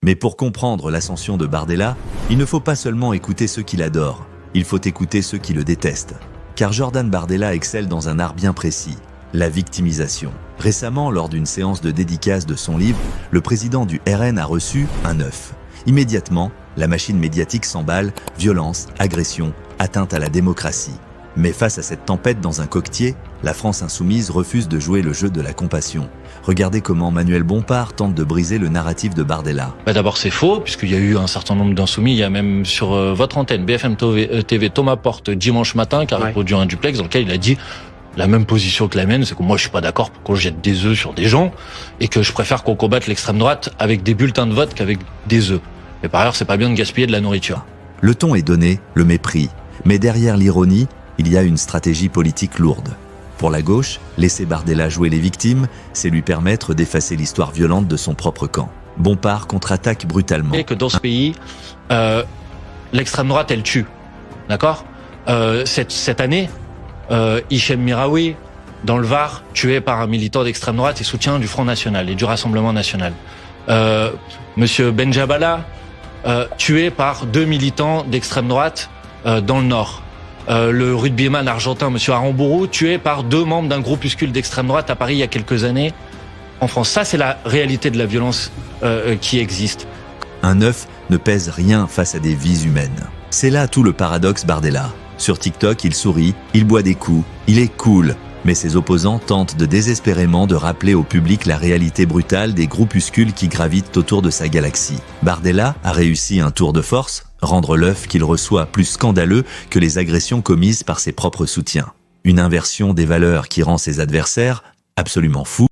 Mais pour comprendre l'ascension de Bardella, il ne faut pas seulement écouter ceux qui l'adorent, il faut écouter ceux qui le détestent. Car Jordan Bardella excelle dans un art bien précis, la victimisation. Récemment, lors d'une séance de dédicace de son livre, le président du RN a reçu un œuf. Immédiatement, la machine médiatique s'emballe, violence, agression, atteinte à la démocratie. Mais face à cette tempête dans un coquetier, la France insoumise refuse de jouer le jeu de la compassion. Regardez comment Manuel Bompard tente de briser le narratif de Bardella. D'abord c'est faux, puisqu'il y a eu un certain nombre d'insoumis, il y a même sur votre antenne BFM TV Thomas Porte dimanche matin qui a reproduit un duplex dans lequel il a dit la même position que la mienne, c'est que moi je suis pas d'accord pour qu'on jette des œufs sur des gens et que je préfère qu'on combatte l'extrême droite avec des bulletins de vote qu'avec des œufs. Et par ailleurs, c'est pas bien de gaspiller de la nourriture. Le ton est donné, le mépris. Mais derrière l'ironie, il y a une stratégie politique lourde. Pour la gauche, laisser Bardella jouer les victimes, c'est lui permettre d'effacer l'histoire violente de son propre camp. Bompard contre-attaque brutalement. Et que dans ce pays, l'extrême droite, elle tue. D'accord ? Cette année, Hichem Miraoui, dans le Var, tué par un militant d'extrême droite et soutien du Front National et du Rassemblement National. Monsieur Benjabala, tué par 2 militants d'extrême droite dans le Nord. Le rugbyman argentin, monsieur Aramburu, tué par 2 membres d'un groupuscule d'extrême droite à Paris il y a quelques années. En France, ça c'est la réalité de la violence qui existe. Un œuf ne pèse rien face à des vies humaines. C'est là tout le paradoxe Bardella. Sur TikTok, il sourit, il boit des coups, il est cool. Mais ses opposants tentent désespérément de rappeler au public la réalité brutale des groupuscules qui gravitent autour de sa galaxie. Bardella a réussi un tour de force, rendre l'œuf qu'il reçoit plus scandaleux que les agressions commises par ses propres soutiens. Une inversion des valeurs qui rend ses adversaires absolument fous.